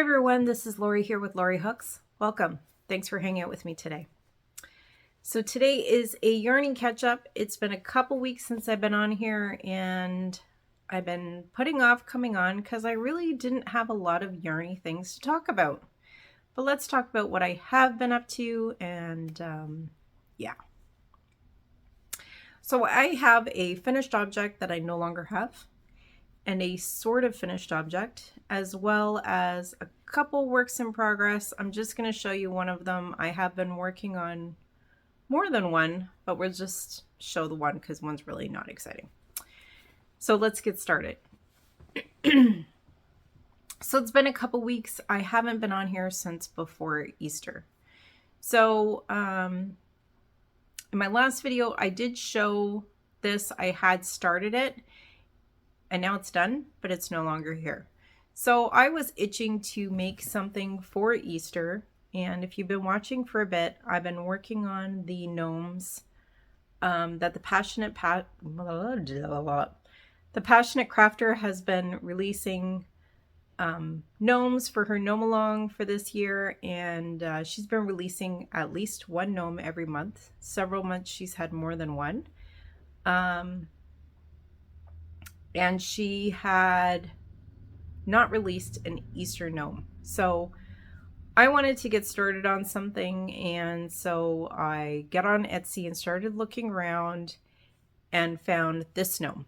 everyone, this is Lori here with Lori Hooks. Welcome. Thanks for hanging out with me today. So today is a Yarny Catchup. It's been a couple weeks since I've been on here and I've been putting off coming on because I really didn't have a lot of yarny things to talk about. But let's talk about what I have been up to and yeah. So I have a finished object that I no longer have, and a sort of finished object, as well as a couple works in progress. I'm just going to show you one of them. I have been working on more than one, but we'll just show the one because one's really not exciting. So let's get started. So it's been a couple weeks. I haven't been on here since before Easter. So in my last video, I did show this. I had started it, and now it's done, but it's no longer here. So I was itching to make something for Easter. And if you've been watching for a bit, I've been working on the gnomes that the Passionate Crafter has been releasing gnomes for her gnome along for this year. And she's been releasing at least one gnome every month. Several months she's had more than one. And she had not released an Easter gnome. So I wanted to get started on something, and so I got on Etsy and started looking around and found this gnome.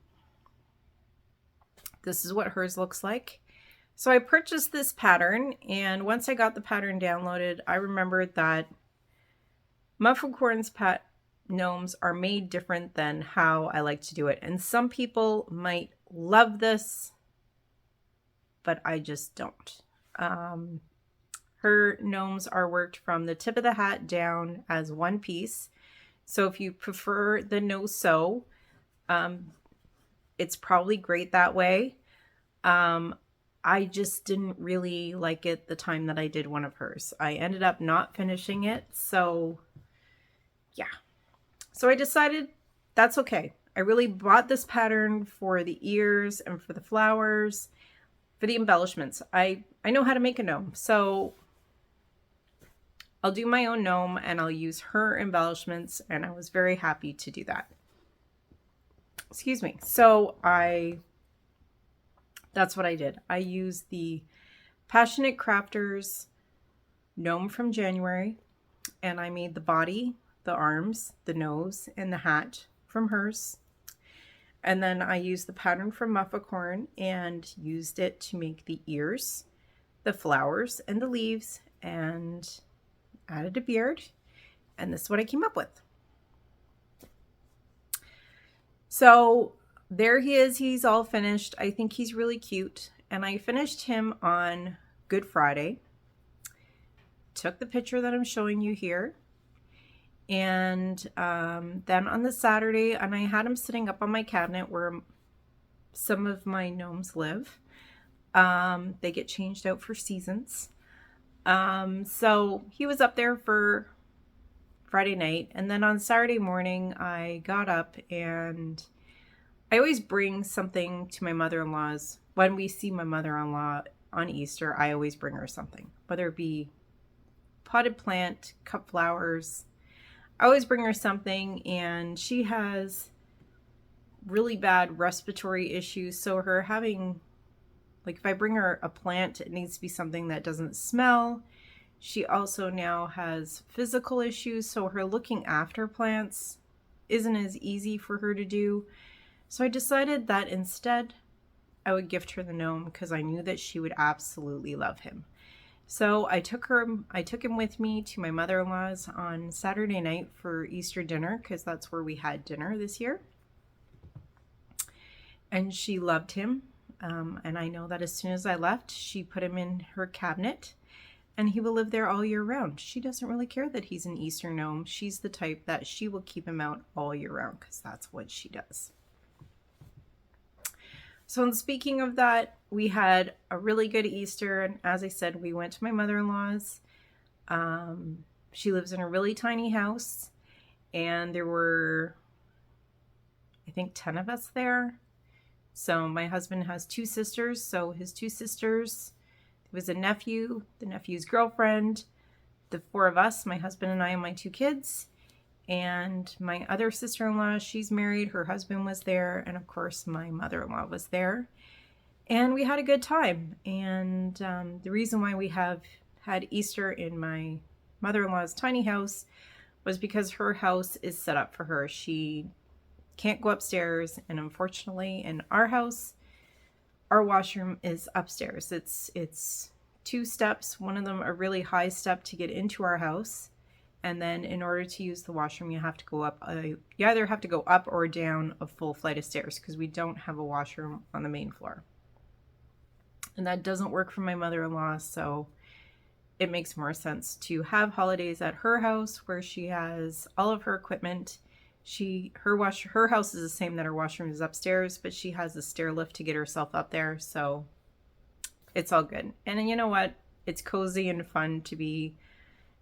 This is what hers looks like. So I purchased this pattern, and once I got the pattern downloaded, I remembered that Mufficorn's gnomes are made different than how I like to do it. And some people might love this, but I just don't. Her gnomes are worked from the tip of the hat down as one piece. So if you prefer the no-sew, it's probably great that way. I just didn't really like it the time that I did one of hers. I ended up not finishing it. So yeah. So I decided that's okay. I really bought this pattern for the ears and for the flowers, for the embellishments. I know how to make a gnome, so I'll do my own gnome and I'll use her embellishments, and I was very happy to do that. Excuse me. So that's what I did. I used the Passionate Crafter's gnome from January, and I made the body, the arms, the nose, and the hat from hers. And then I used the pattern from Mufficorn and used it to make the ears, the flowers, and the leaves, and added a beard. And this is what I came up with. So there he is. He's all finished. I think he's really cute. And I finished him on Good Friday. Took the picture that I'm showing you here. And then on the Saturday, and I had him sitting up on my cabinet where some of my gnomes live. They get changed out for seasons. So he was up there for Friday night. And then on Saturday morning, I got up, and I always bring something to my mother-in-law's. When we see my mother-in-law on Easter, I always bring her something, whether it be potted plant, cut flowers. I always bring her something, and she has really bad respiratory issues. So her having, like, if I bring her a plant, it needs to be something that doesn't smell. She also now has physical issues, so her looking after plants isn't as easy for her to do. So I decided that instead I would gift her the gnome because I knew that she would absolutely love him. So I took him with me to my mother-in-law's on Saturday night for Easter dinner, because that's where we had dinner this year. And she loved him. And I know that as soon as I left, she put him in her cabinet, and he will live there all year round. She doesn't really care that he's an Easter gnome. She's the type that she will keep him out all year round because that's what she does. So in speaking of that, we had a really good Easter. And as I said, we went to my mother-in-law's. She lives in a really tiny house, and there were, I think, 10 of us there. So my husband has two sisters. So his two sisters, It was a nephew, the nephew's girlfriend, the 4 of us, my husband and I and my 2 kids, and my other sister-in-law, she's married, her husband was there, and of course my mother-in-law was there. And we had a good time. And the reason why we have had Easter in my mother-in-law's tiny house was because her house is set up for her. She can't go upstairs, and unfortunately in our house, our washroom is upstairs. It's 2 steps, one of them a really high step to get into our house, and then in order to use the washroom you have to go up you either have to go up or down a full flight of stairs, because we don't have a washroom on the main floor. And that doesn't work for my mother-in-law, so it makes more sense to have holidays at her house where she has all of her equipment. Her house is the same that her washroom is upstairs, but she has a stair lift to get herself up there, so it's all good. And you know what? It's cozy and fun to be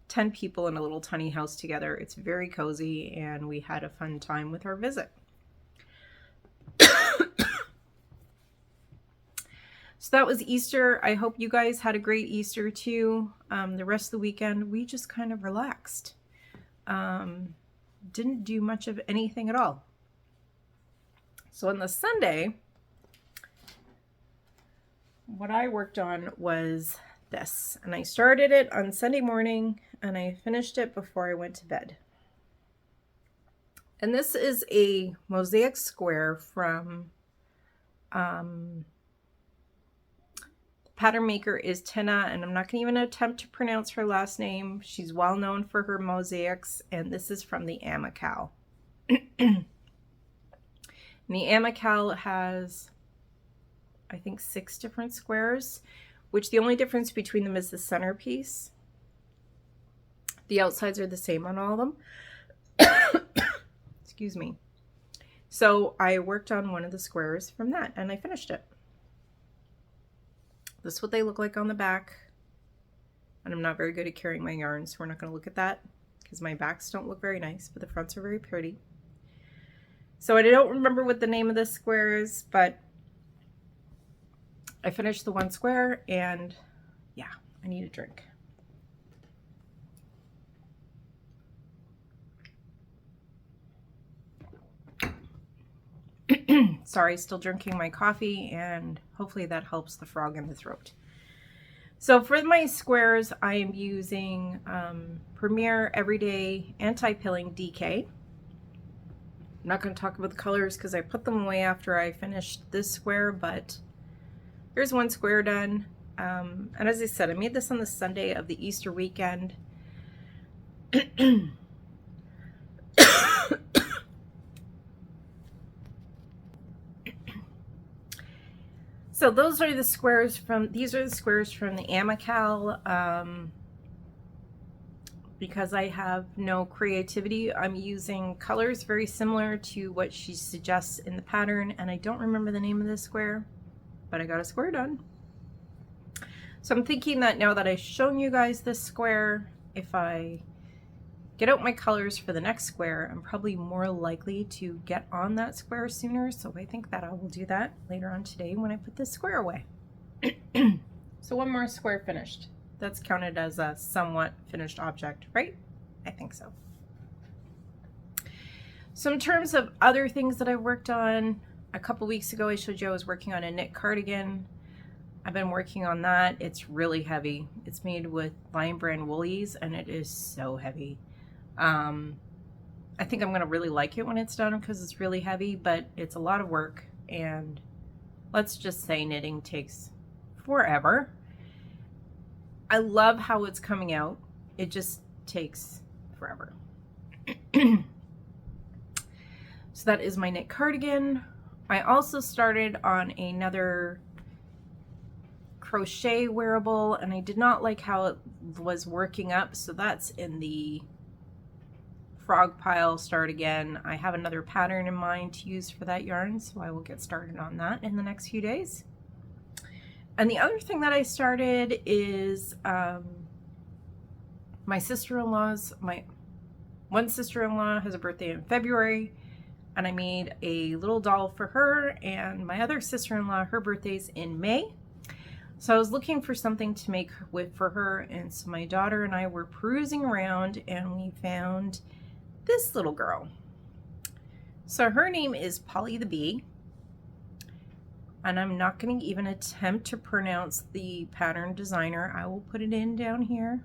10 people in a little tiny house together. It's very cozy, and we had a fun time with our visit. So that was Easter. I hope you guys had a great Easter too. The rest of the weekend, we just kind of relaxed. Didn't do much of anything at all. So on the Sunday, what I worked on was this. And I started it on Sunday morning, and I finished it before I went to bed. And this is a mosaic square from... pattern maker is Tina, and I'm not going to even attempt to pronounce her last name. She's well known for her mosaics, and this is from the Amma cowl. And the Amma cowl has, I think, 6 different squares, which the only difference between them is the centerpiece. The outsides are the same on all of them. Excuse me. So I worked on one of the squares from that, and I finished it. This is what they look like on the back. And I'm not very good at carrying my yarn, so we're not going to look at that because my backs don't look very nice, but the fronts are very pretty. So I don't remember what the name of this square is, but I finished the one square, and yeah, I need a drink. Sorry, still drinking my coffee, and hopefully that helps the frog in the throat. So for my squares, I am using Premier Everyday Anti-Pilling DK. I'm not going to talk about the colors because I put them away after I finished this square, but here's one square done. And as I said, I made this on the Sunday of the Easter weekend. So these are the squares from the Amma cowl. Because I have no creativity, I'm using colors very similar to what she suggests in the pattern, and I don't remember the name of this square, but I got a square done. So I'm thinking that now that I've shown you guys this square, if I get out my colors for the next square, I'm probably more likely to get on that square sooner. So I think that I will do that later on today when I put this square away. So one more square finished. That's counted as a somewhat finished object, right? I think so. So in terms of other things that I worked on, a couple weeks ago I showed you I was working on a knit cardigan. I've been working on that. It's really heavy. It's made with Lion Brand woolies, and it is so heavy. I think I'm going to really like it when it's done because it's really heavy, but it's a lot of work, and let's just say knitting takes forever. I love how it's coming out. It just takes forever. So that is my knit cardigan. I also started on another crochet wearable, and I did not like how it was working up, so that's in the frog pile. Start again. I have another pattern in mind to use for that yarn, so I will get started on that in the next few days. And the other thing that I started is my one sister-in-law has a birthday in February, and I made a little doll for her, and my other sister-in-law, her birthday's in May. So I was looking for something to make with for her, and so my daughter and I were perusing around and we found this little girl. So her name is Polly the Bee, and I'm not going to even attempt to pronounce the pattern designer. I will put it in down here.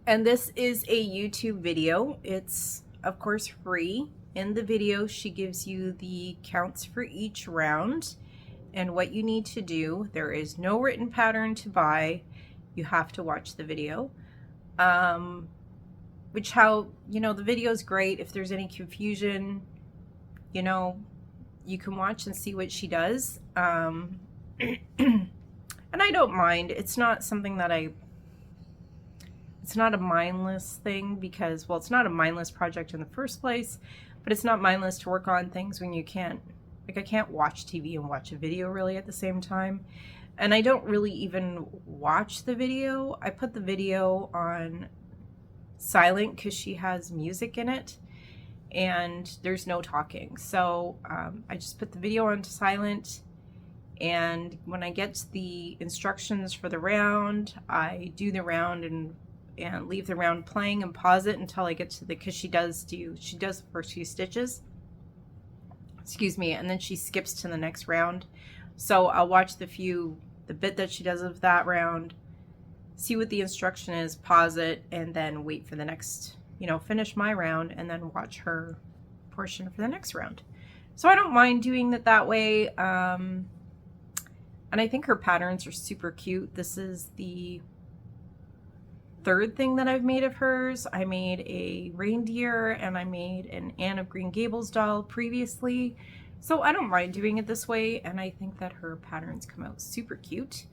And this is a YouTube video. It's of course free. In the video she gives you the counts for each round and what you need to do. There is no written pattern to buy. You have to watch the video. Which how, you know, the video is great. If there's any confusion, you know, you can watch and see what she does. And I don't mind. It's not something that it's not a mindless thing because, well, it's not a mindless project in the first place, but it's not mindless to work on things when you can't, like I can't watch TV and watch a video really at the same time. And I don't really even watch the video. I put the video on silent because she has music in it and there's no talking. So I just put the video on silent, and when I get to the instructions for the round, I do the round and leave the round playing and pause it until I get to the, because she does the first few stitches, excuse me, and then she skips to the next round. So I'll watch the bit that she does of that round, see what the instruction is, pause it, and then wait for the next, you know, finish my round and then watch her portion for the next round. So I don't mind doing it that way. And I think her patterns are super cute. This is the third thing that I've made of hers. I made a reindeer and I made an Anne of Green Gables doll previously. So I don't mind doing it this way, and I think that her patterns come out super cute.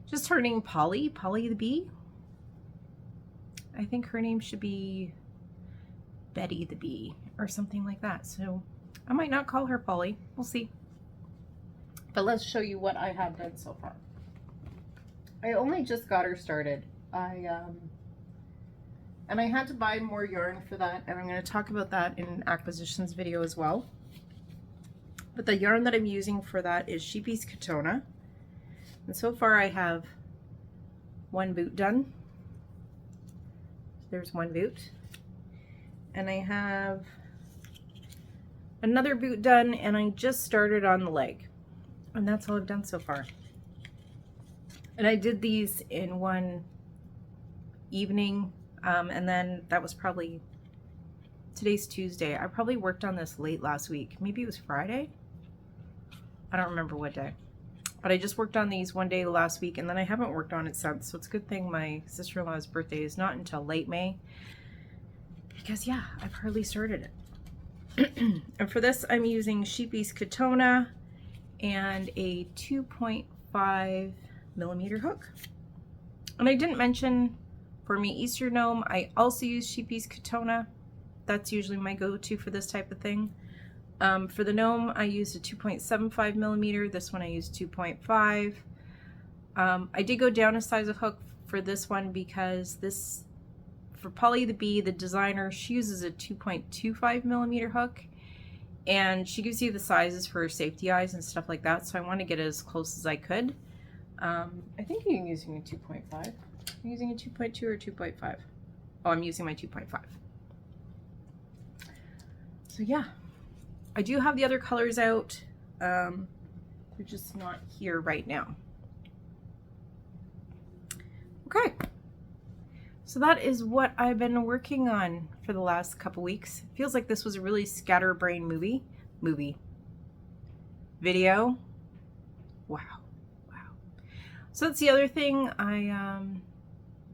Just her name, Polly the Bee. I think her name should be Betty the Bee or something like that. So I might not call her Polly. We'll see. But let's show you what I have done so far. I only just got her started. And I had to buy more yarn for that, and I'm going to talk about that in an acquisitions video as well. But the yarn that I'm using for that is Sheepy's Katona. And so far I have one boot done. There's one boot. And I have another boot done, and I just started on the leg. And that's all I've done so far. And I did these in one evening, and then that was probably, today's Tuesday. I probably worked on this late last week. Maybe it was Friday? I don't remember what day. But I just worked on these one day last week, and then I haven't worked on it since. So it's a good thing my sister-in-law's birthday is not until late May. Because yeah, I've hardly started it. And for this, I'm using Sheepy's Katona and a 2.5 millimeter hook. And I didn't mention, for me Easter Gnome, I also use Sheepy's Katona. That's usually my go-to for this type of thing. For the Gnome, I used a 2.75 millimeter. This one I used 2.5. I did go down a size of hook for this one because this, for Polly the Bee, the designer, she uses a 2.25 millimeter hook, and she gives you the sizes for safety eyes and stuff like that. So I want to get as close as I could. I think I'm using a 2.5. I'm using a 2.2 or 2.5. Oh, I'm using my 2.5. So yeah, I do have the other colors out. They're just not here right now. Okay, so that is what I've been working on for the last couple weeks. It feels like this was a really scatterbrained video. Wow. So that's the other thing.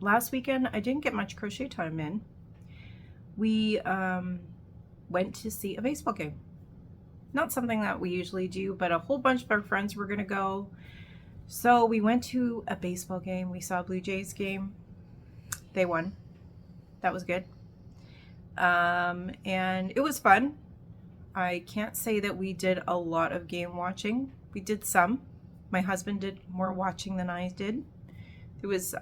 Last weekend I didn't get much crochet time in. We went to see a baseball game. Not something that we usually do, but a whole bunch of our friends were gonna go. So we went to a baseball game. We saw a Blue Jays game. They won. That was good. And it was fun. I can't say that we did a lot of game watching. We did some. My husband did more watching than I did. It was,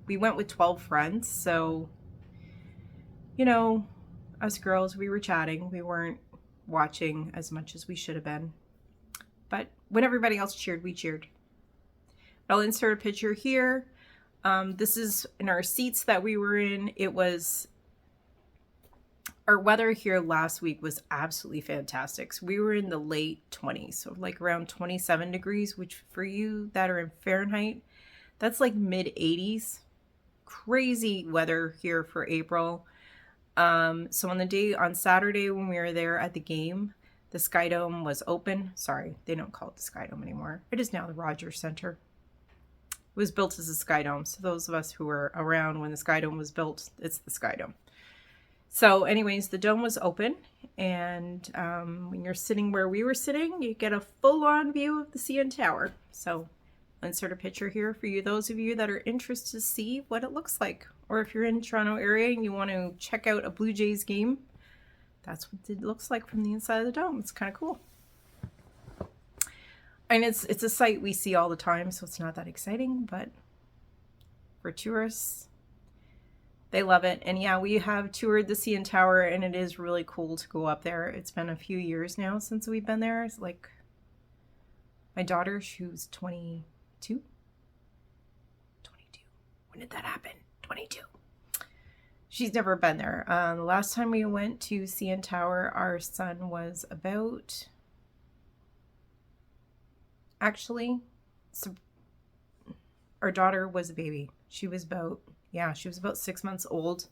we went with 12 friends, so, you know, us girls, we were chatting. We weren't watching as much as we should have been. but when everybody else cheered, we cheered. I'll insert a picture here. This is in our seats that we were in. Our weather here last week was absolutely fantastic. So we were in the late 20s, so like around 27 degrees, which for you that are in Fahrenheit, that's like mid 80s. Crazy weather here for April. So on Saturday when we were there at the game, the Sky Dome was open. Sorry, they don't call it the Sky Dome anymore. It is now the Rogers Center. It was built as a Sky Dome. So those of us who were around when the Sky Dome was built, it's the Sky Dome. So anyways, the dome was open, and when you're sitting where we were sitting, you get a full-on view of the CN Tower. So I'll insert a picture here for you, those of you that are interested to see what it looks like. Or if you're in the Toronto area and you want to check out a Blue Jays game, that's what it looks like from the inside of the dome. It's kind of cool. And it's a sight we see all the time, so it's not that exciting, but for tourists, they love it. And yeah, we have toured the CN Tower, and it is really cool to go up there. It's been a few years now since we've been there. It's like my daughter, who's 22. When did that happen? 22. She's never been there. The last time we went to CN Tower, our son was about... Actually, our daughter was a baby. She was about 6 months old.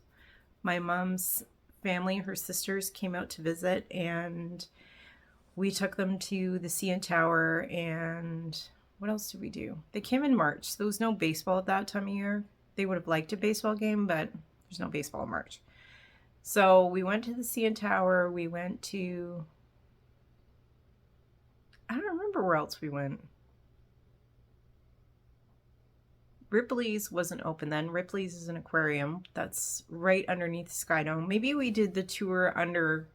My mom's family, her sisters, came out to visit, and we took them to the CN Tower. And what else did we do? They came in March. There was no baseball at that time of year. They would have liked a baseball game, but there's no baseball in March. So we went to the CN Tower. We went to... I don't remember where else we went. Ripley's wasn't open then. Ripley's is an aquarium that's right underneath Sky Dome. Maybe we did the tour under...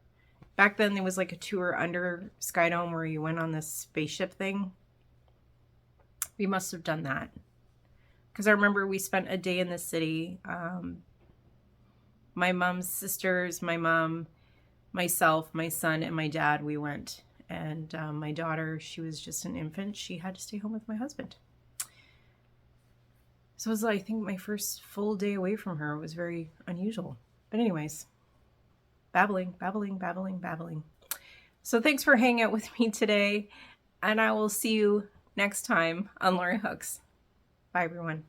Back then there was like a tour under Sky Dome where you went on this spaceship thing. We must have done that. Because I remember we spent a day in the city. My mom's sisters, my mom, myself, my son, and my dad, we went. And my daughter, she was just an infant. She had to stay home with my husband. So it was, I think, my first full day away from her. It was very unusual. But anyways, babbling. So thanks for hanging out with me today. And I will see you next time on Lori Hooks. Bye, everyone.